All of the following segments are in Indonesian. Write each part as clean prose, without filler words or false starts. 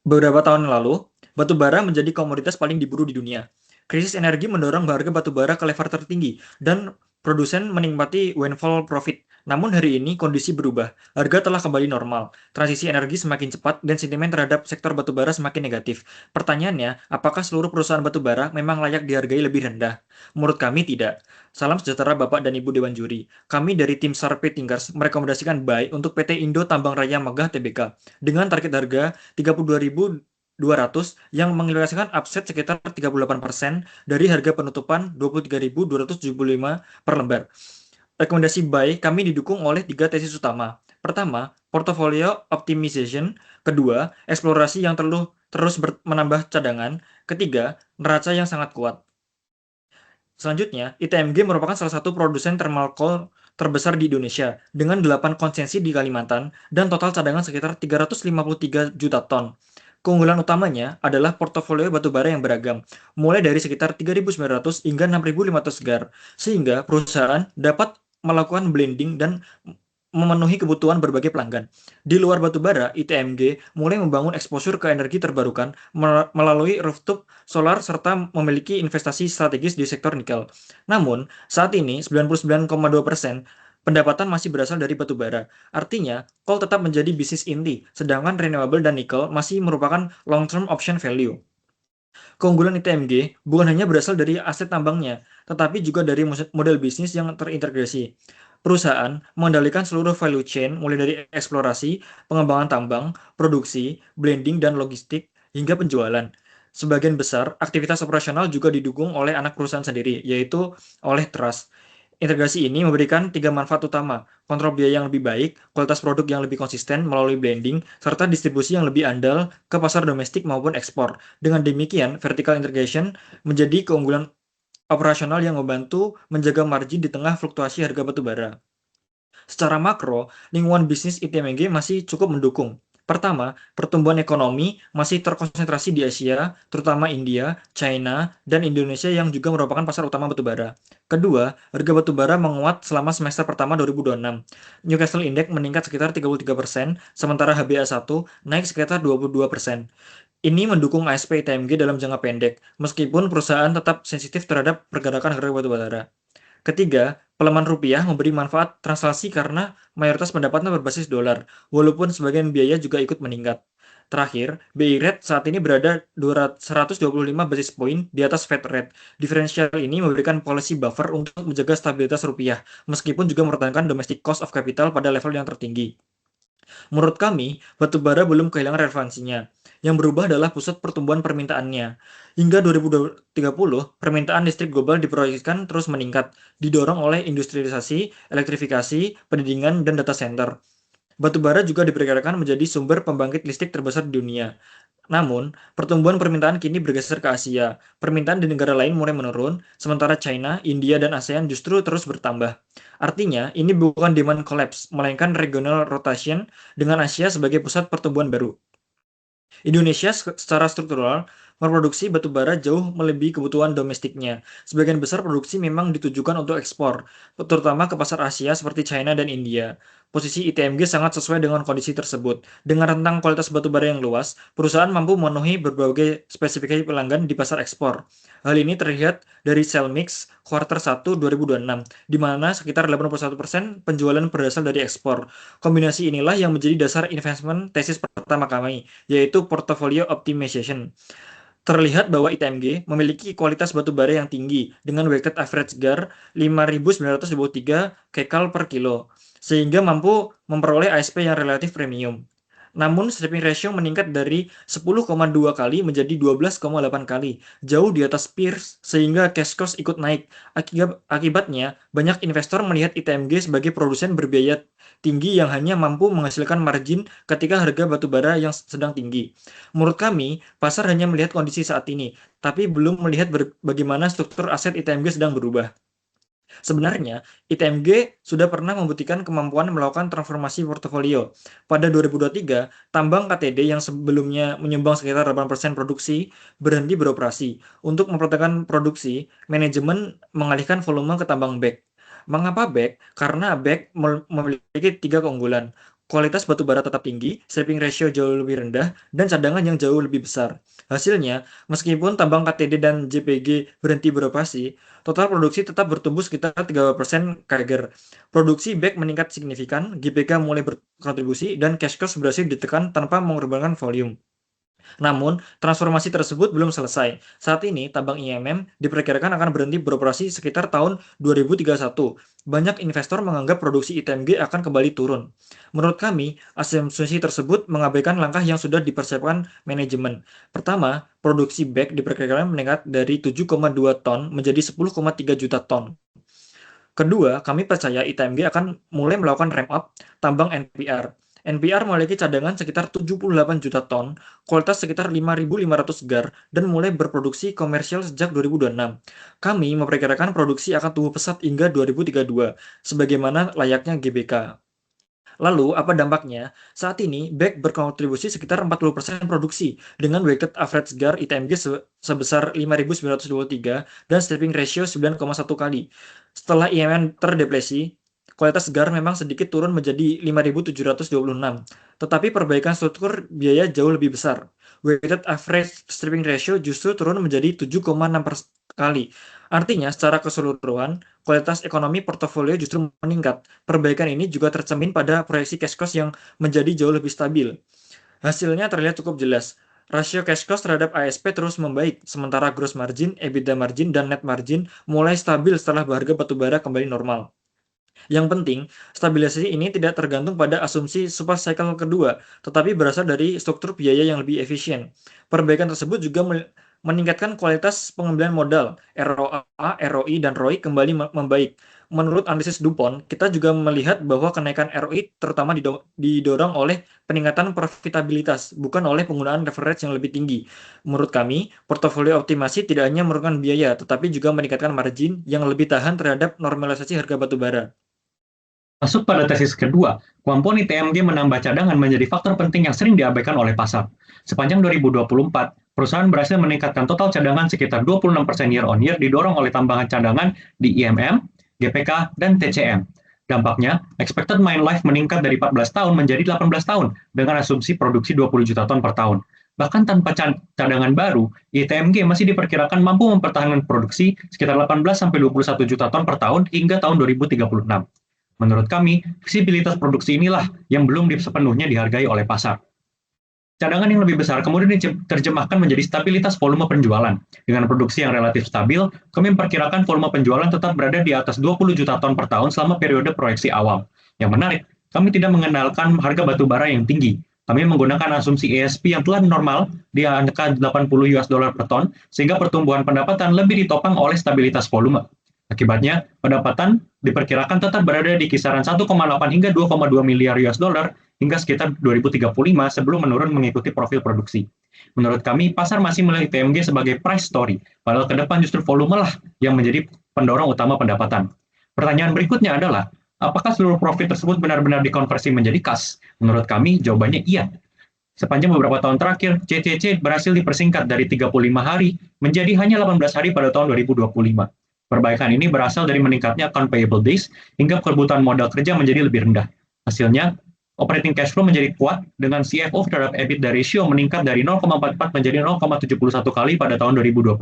Beberapa tahun lalu, batu bara menjadi komoditas paling diburu di dunia. Krisis energi mendorong harga batu bara ke level tertinggi dan produsen menikmati windfall profit. Namun hari ini kondisi berubah. Harga telah kembali normal. Transisi energi semakin cepat dan sentimen terhadap sektor batu bara semakin negatif. Pertanyaannya, apakah seluruh perusahaan batu bara memang layak dihargai lebih rendah? Menurut kami tidak. Salam sejahtera Bapak dan Ibu Dewan Juri. Kami dari tim Sarpe Thinkers merekomendasikan buy untuk PT Indo Tambang Raya Megah Tbk dengan target harga 32.200 yang mengilustrasikan upside sekitar 38% dari harga penutupan 23.275 per lembar. Rekomendasi buy kami didukung oleh 3 tesis utama. Pertama, portfolio optimization. Kedua, eksplorasi yang terus menambah cadangan. Ketiga, neraca yang sangat kuat. Selanjutnya, ITMG merupakan salah satu produsen thermal coal terbesar di Indonesia dengan 8 konsesi di Kalimantan dan total cadangan sekitar 353 juta ton. Keunggulan utamanya adalah portofolio batubara yang beragam, mulai dari sekitar 3.900 hingga 6.500 gar, sehingga perusahaan dapat melakukan blending dan memenuhi kebutuhan berbagai pelanggan. Di luar batubara, ITMG mulai membangun exposure ke energi terbarukan melalui rooftop solar serta memiliki investasi strategis di sektor nikel. Namun, saat ini 99,2% pendapatan masih berasal dari batubara. Artinya, coal tetap menjadi bisnis inti, sedangkan renewable dan nikel masih merupakan long-term option value. Keunggulan ITMG bukan hanya berasal dari aset tambangnya, tetapi juga dari model bisnis yang terintegrasi. Perusahaan mengendalikan seluruh value chain mulai dari eksplorasi, pengembangan tambang, produksi, blending, dan logistik, hingga penjualan. Sebagian besar aktivitas operasional juga didukung oleh anak perusahaan sendiri, yaitu oleh trust. Integrasi ini memberikan 3 manfaat utama: kontrol biaya yang lebih baik, kualitas produk yang lebih konsisten melalui blending, serta distribusi yang lebih andal ke pasar domestik maupun ekspor. Dengan demikian, vertical integration menjadi keunggulan operasional yang membantu menjaga margin di tengah fluktuasi harga batu bara. Secara makro, lingkungan bisnis ITMG masih cukup mendukung. Pertama, pertumbuhan ekonomi masih terkonsentrasi di Asia, terutama India, China, dan Indonesia yang juga merupakan pasar utama batubara. Kedua, harga batubara menguat selama semester pertama 2026. Newcastle Index meningkat sekitar 33%, sementara HbA1 naik sekitar 22%. Ini mendukung ASP ITMG dalam jangka pendek, meskipun perusahaan tetap sensitif terhadap pergerakan harga batubara. Ketiga, pelemahan rupiah memberi manfaat translasi karena mayoritas pendapatan berbasis dolar, walaupun sebagian biaya juga ikut meningkat. Terakhir, BI rate saat ini berada 125 basis point di atas Fed rate. Diferensial ini memberikan policy buffer untuk menjaga stabilitas rupiah, meskipun juga mempertahankan domestic cost of capital pada level yang tertinggi. Menurut kami, batubara belum kehilangan relevansinya. Yang berubah adalah pusat pertumbuhan permintaannya. Hingga 2030, permintaan listrik global diproyeksikan terus meningkat, didorong oleh industrialisasi, elektrifikasi, pendidikan, dan data center. Batubara juga diperkirakan menjadi sumber pembangkit listrik terbesar di dunia. Namun, pertumbuhan permintaan kini bergeser ke Asia. Permintaan di negara lain mulai menurun, sementara China, India, dan ASEAN justru terus bertambah. Artinya, ini bukan demand collapse, melainkan regional rotation dengan Asia sebagai pusat pertumbuhan baru. Indonesia secara struktural memproduksi batu bara jauh melebihi kebutuhan domestiknya. Sebagian besar produksi memang ditujukan untuk ekspor, terutama ke pasar Asia seperti China dan India. Posisi ITMG sangat sesuai dengan kondisi tersebut. Dengan rentang kualitas batu bara yang luas, perusahaan mampu memenuhi berbagai spesifikasi pelanggan di pasar ekspor. Hal ini terlihat dari sell mix kuartal 1 2026, di mana sekitar 81% penjualan berasal dari ekspor. Kombinasi inilah yang menjadi dasar investment tesis pertama kami, yaitu portfolio optimization. Terlihat bahwa ITMG memiliki kualitas batu bara yang tinggi dengan weighted average GAR 5.923 kcal per kilo, sehingga mampu memperoleh ASP yang relatif premium. Namun, stripping ratio meningkat dari 10,2 kali menjadi 12,8 kali, jauh di atas peers sehingga cash cost ikut naik. Akibatnya, banyak investor melihat ITMG sebagai produsen berbiaya tinggi yang hanya mampu menghasilkan margin ketika harga batu bara yang sedang tinggi. Menurut kami, pasar hanya melihat kondisi saat ini, tapi belum melihat bagaimana struktur aset ITMG sedang berubah. Sebenarnya, ITMG sudah pernah membuktikan kemampuan melakukan transformasi portofolio. Pada 2023, tambang KTD yang sebelumnya menyumbang sekitar 8% produksi berhenti beroperasi. Untuk mempertahankan produksi, manajemen mengalihkan volume ke tambang bag. Mengapa bag? Karena bag memiliki 3 keunggulan. kualitas batubara tetap tinggi, stripping ratio jauh lebih rendah, dan cadangan yang jauh lebih besar. Hasilnya, meskipun tambang KTD dan JPG berhenti beroperasi, total produksi tetap bertumbuh sekitar 3% CAGR. Produksi back meningkat signifikan, GPK mulai berkontribusi, dan cash cost berhasil ditekan tanpa mengorbankan volume. Namun, transformasi tersebut belum selesai. Saat ini, tambang IMM diperkirakan akan berhenti beroperasi sekitar tahun 2031. Banyak investor menganggap produksi ITMG akan kembali turun. Menurut kami, asumsi tersebut mengabaikan langkah yang sudah dipersiapkan manajemen. Pertama, produksi back diperkirakan meningkat dari 7,2 ton menjadi 10,3 juta ton. Kedua, kami percaya ITMG akan mulai melakukan ramp up tambang NPR. NPR memiliki cadangan sekitar 78 juta ton, kualitas sekitar 5.500 gar, dan mulai berproduksi komersial sejak 2026. Kami memperkirakan produksi akan tumbuh pesat hingga 2032, sebagaimana layaknya GBK. Lalu, apa dampaknya? Saat ini, BEC berkontribusi sekitar 40% produksi, dengan weighted average GAR ITMG sebesar 5.923 dan stripping ratio 9,1 kali. Setelah IMM terdepresi, kualitas GAR memang sedikit turun menjadi 5.726, tetapi perbaikan struktur biaya jauh lebih besar. Weighted average stripping ratio justru turun menjadi 7,6 kali. Artinya, secara keseluruhan, kualitas ekonomi portofolio justru meningkat. Perbaikan ini juga tercermin pada proyeksi cash cost yang menjadi jauh lebih stabil. Hasilnya terlihat cukup jelas. Rasio cash cost terhadap ASP terus membaik, sementara gross margin, EBITDA margin, dan net margin mulai stabil setelah harga batubara kembali normal. Yang penting, stabilisasi ini tidak tergantung pada asumsi super cycle kedua, tetapi berasal dari struktur biaya yang lebih efisien. Perbaikan tersebut juga meningkatkan kualitas pengambilan modal, ROA, ROI, dan ROI kembali membaik. Menurut analisis DuPont, kita juga melihat bahwa kenaikan ROI terutama didorong oleh peningkatan profitabilitas, bukan oleh penggunaan leverage yang lebih tinggi. Menurut kami, portofolio optimasi tidak hanya menurunkan biaya, tetapi juga meningkatkan margin yang lebih tahan terhadap normalisasi harga batubara. Masuk pada tesis kedua, kemampuan ITMG menambah cadangan menjadi faktor penting yang sering diabaikan oleh pasar. Sepanjang 2024, perusahaan berhasil meningkatkan total cadangan sekitar 26% year on year didorong oleh tambahan cadangan di IMM, GPK, dan TCM. Dampaknya, expected mine life meningkat dari 14 tahun menjadi 18 tahun dengan asumsi produksi 20 juta ton per tahun. Bahkan tanpa cadangan baru, ITMG masih diperkirakan mampu mempertahankan produksi sekitar 18-21 juta ton per tahun hingga tahun 2036. Menurut kami, visibilitas produksi inilah yang belum sepenuhnya dihargai oleh pasar. Cadangan yang lebih besar kemudian diterjemahkan menjadi stabilitas volume penjualan. Dengan produksi yang relatif stabil, kami memperkirakan volume penjualan tetap berada di atas 20 juta ton per tahun selama periode proyeksi awal. Yang menarik, kami tidak mengenalkan harga batu bara yang tinggi. Kami menggunakan asumsi ASP yang telah normal di angka 80 US dollar per ton, sehingga pertumbuhan pendapatan lebih ditopang oleh stabilitas volume. Akibatnya, pendapatan diperkirakan tetap berada di kisaran 1,8 hingga 2,2 miliar US dollar hingga sekitar 2035 sebelum menurun mengikuti profil produksi. Menurut kami, pasar masih melihat ITMG sebagai price story, padahal ke depan justru volume lah yang menjadi pendorong utama pendapatan. Pertanyaan berikutnya adalah, apakah seluruh profit tersebut benar-benar dikonversi menjadi kas? Menurut kami, jawabannya iya. Sepanjang beberapa tahun terakhir, CCC berhasil dipersingkat dari 35 hari menjadi hanya 18 hari pada tahun 2025. Perbaikan ini berasal dari meningkatnya account payable days hingga kebutuhan modal kerja menjadi lebih rendah. Hasilnya, operating cash flow menjadi kuat dengan CFO terhadap EBITDA ratio meningkat dari 0,44 menjadi 0,71 kali pada tahun 2025.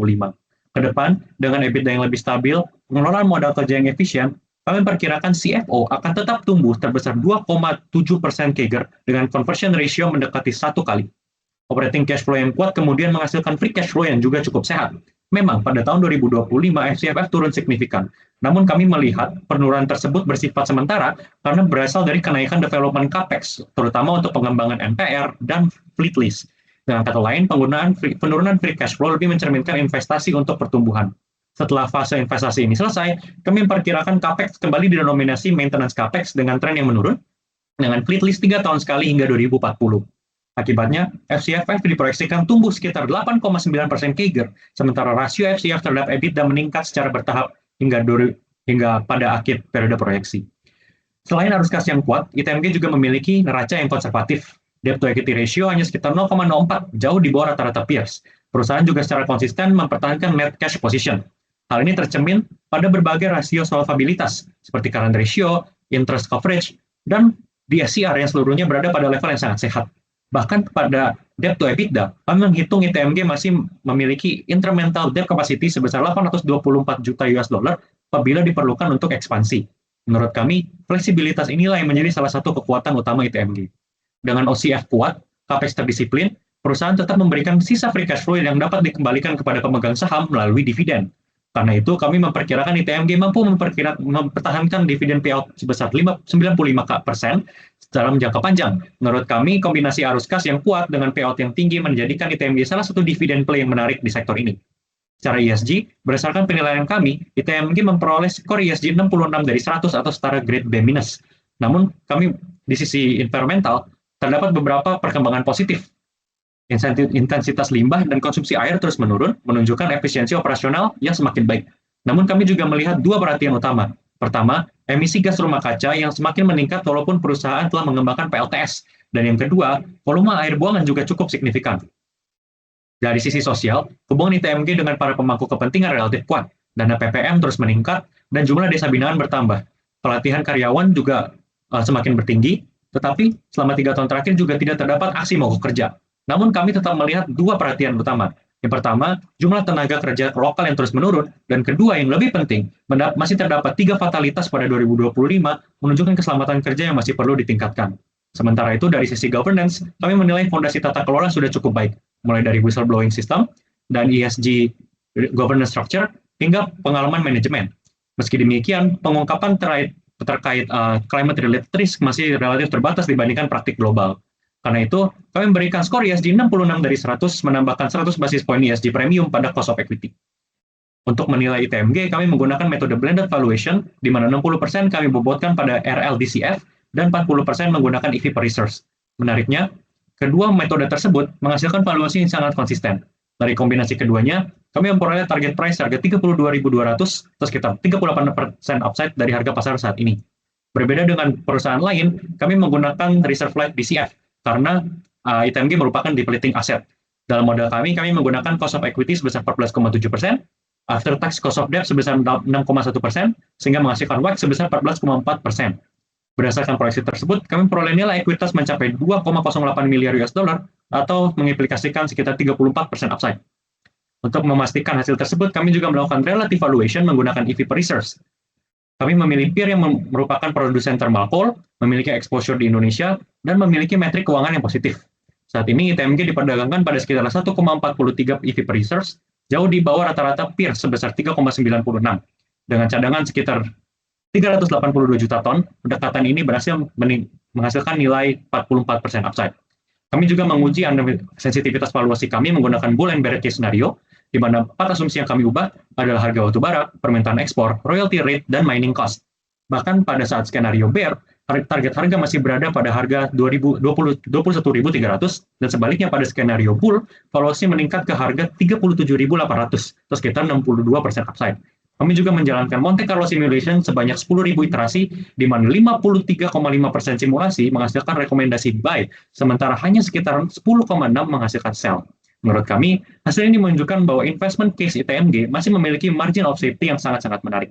Kedepan, dengan EBITDA yang lebih stabil, pengelolaan modal kerja yang efisien, kami perkirakan CFO akan tetap tumbuh terbesar 2,7% CAGR dengan conversion ratio mendekati 1 kali. Operating cash flow yang kuat kemudian menghasilkan free cash flow yang juga cukup sehat. Memang pada tahun 2025 FCFF turun signifikan, namun kami melihat penurunan tersebut bersifat sementara karena berasal dari kenaikan development capex, terutama untuk pengembangan NPR dan fleet lease. Dengan kata lain, penurunan free cash flow lebih mencerminkan investasi untuk pertumbuhan. Setelah fase investasi ini selesai, kami memperkirakan capex kembali didenominasi maintenance capex dengan tren yang menurun, dengan fleet lease 3 tahun sekali hingga 2040. Akibatnya, FCFF diproyeksikan tumbuh sekitar 8,9% CAGR, sementara rasio FCF terhadap EBITDA meningkat secara bertahap hingga pada akhir periode proyeksi. Selain arus kas yang kuat, ITMG juga memiliki neraca yang konservatif. Debt to equity ratio hanya sekitar 0,04, jauh di bawah rata-rata peers. Perusahaan juga secara konsisten mempertahankan net cash position. Hal ini tercermin pada berbagai rasio solvabilitas, seperti current ratio, interest coverage, dan di SCR yang seluruhnya berada pada level yang sangat sehat. Bahkan pada debt to EBITDA, kami menghitung ITMG masih memiliki incremental debt capacity sebesar 824 juta US dollar apabila diperlukan untuk ekspansi. Menurut kami, fleksibilitas inilah yang menjadi salah satu kekuatan utama ITMG. Dengan OCF kuat, capex terdisiplin, perusahaan tetap memberikan sisa free cash flow yang dapat dikembalikan kepada pemegang saham melalui dividen. Karena itu, kami memperkirakan ITMG mampu mempertahankan dividen payout sebesar 95% dalam jangka panjang. Menurut kami, kombinasi arus kas yang kuat dengan payout yang tinggi menjadikan ITMG salah satu dividen play yang menarik di sektor ini. Secara ESG, berdasarkan penilaian kami, ITMG memperoleh skor ESG 66 dari 100 atau setara grade B-. Namun, kami di sisi environmental, terdapat beberapa perkembangan positif. Intensitas limbah dan konsumsi air terus menurun, menunjukkan efisiensi operasional yang semakin baik. Namun kami juga melihat dua perhatian utama. Pertama, emisi gas rumah kaca yang semakin meningkat walaupun perusahaan telah mengembangkan PLTS. Dan yang kedua, volume air buangan juga cukup signifikan. Dari sisi sosial, hubungan ITMG dengan para pemangku kepentingan relatif kuat. Dana PPM terus meningkat dan jumlah desa binaan bertambah. Pelatihan karyawan juga semakin bertinggi, tetapi selama 3 tahun terakhir juga tidak terdapat aksi mogok kerja. Namun kami tetap melihat dua perhatian utama. Yang pertama, jumlah tenaga kerja lokal yang terus menurun, dan kedua yang lebih penting, masih terdapat 3 fatalitas pada 2025 menunjukkan keselamatan kerja yang masih perlu ditingkatkan. Sementara itu, dari sisi governance, kami menilai fondasi tata kelola sudah cukup baik, mulai dari whistleblowing system dan ESG governance structure hingga pengalaman manajemen. Meski demikian, pengungkapan terkait climate-related risk masih relatif terbatas dibandingkan praktik global. Karena itu, kami memberikan skor ESG 66 dari 100, menambahkan 100 basis point ESG premium pada cost of equity. Untuk menilai ITMG, kami menggunakan metode blended valuation, di mana 60% kami bobotkan pada RLDCF dan 40% menggunakan EV per resource. Menariknya, kedua metode tersebut menghasilkan valuasi yang sangat konsisten. Dari kombinasi keduanya, kami memperoleh target price harga 32.200 atau sekitar 38% upside dari harga pasar saat ini. Berbeda dengan perusahaan lain, kami menggunakan reserve life DCF, karena ITMG merupakan depleting aset. Dalam modal kami menggunakan cost of equity sebesar 14,7%, after tax cost of debt sebesar 6,1%, sehingga menghasilkan WACC sebesar 14,4%. Berdasarkan proyeksi tersebut, kami memperoleh nilai ekuitas mencapai 2,08 miliar US dollar atau mengimplikasikan sekitar 34% upside. Untuk memastikan hasil tersebut, kami juga melakukan relative valuation menggunakan EV per resource. Kami memilih peer yang merupakan produsen thermal coal, memiliki exposure di Indonesia, dan memiliki metrik keuangan yang positif. Saat ini ITMG diperdagangkan pada sekitar 1,43 EV per resource, jauh di bawah rata-rata peer sebesar 3,96. Dengan cadangan sekitar 382 juta ton, pendekatan ini berhasil menghasilkan nilai 44% upside. Kami juga menguji sensitivitas valuasi kami menggunakan bull and bear case scenario, di mana 4 asumsi yang kami ubah adalah harga batu bara, permintaan ekspor, royalty rate, dan mining cost. Bahkan pada saat skenario bear, target harga masih berada pada harga 21.300, dan sebaliknya pada skenario bull, valuasi meningkat ke harga 37.800, atau sekitar 62% upside. Kami juga menjalankan Monte Carlo simulation sebanyak 10.000 iterasi, di mana 53,5% simulasi menghasilkan rekomendasi buy, sementara hanya sekitar 10,6% menghasilkan sell. Menurut kami, hasil ini menunjukkan bahwa investment case ITMG masih memiliki margin of safety yang sangat-sangat menarik.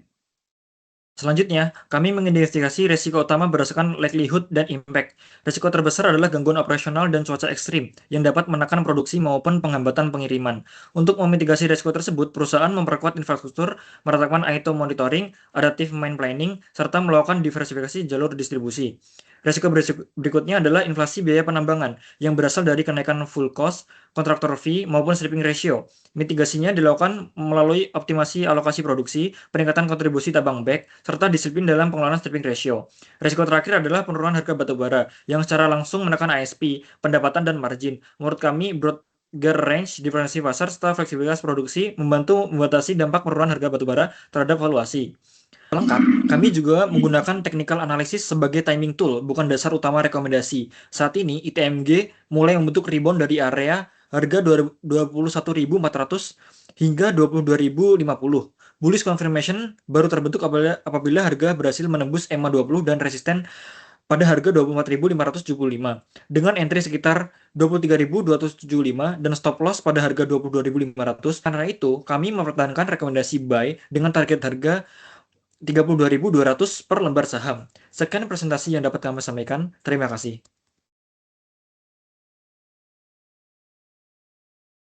Selanjutnya, kami mengidentifikasi risiko utama berdasarkan likelihood dan impact. Risiko terbesar adalah gangguan operasional dan cuaca ekstrim yang dapat menekan produksi maupun penghambatan pengiriman. Untuk memitigasi risiko tersebut, perusahaan memperkuat infrastruktur, menerapkan ITO monitoring, adaptive mine planning, serta melakukan diversifikasi jalur distribusi. Risiko berikutnya adalah inflasi biaya penambangan yang berasal dari kenaikan full cost, kontraktor fee, maupun stripping ratio. Mitigasinya dilakukan melalui optimasi alokasi produksi, peningkatan kontribusi tabang back, serta disiplin dalam pengelolaan stripping ratio. Risiko terakhir adalah penurunan harga batubara yang secara langsung menekan ASP, pendapatan, dan margin. Menurut kami, broader range diferensi pasar serta fleksibilitas produksi membantu membatasi dampak penurunan harga batubara terhadap valuasi. Lengkap, kami juga menggunakan technical analysis sebagai timing tool, bukan dasar utama rekomendasi. Saat ini, ITMG mulai membentuk rebound dari area harga 21.400 hingga 22.050. Bullish confirmation baru terbentuk apabila harga berhasil menembus EMA 20 dan resisten pada harga 24.575 dengan entry sekitar 23.275 dan stop loss pada harga 22.500. Karena itu, kami mempertahankan rekomendasi buy dengan target harga 32.200 per lembar saham. Sekian presentasi yang dapat kami sampaikan. Terima kasih.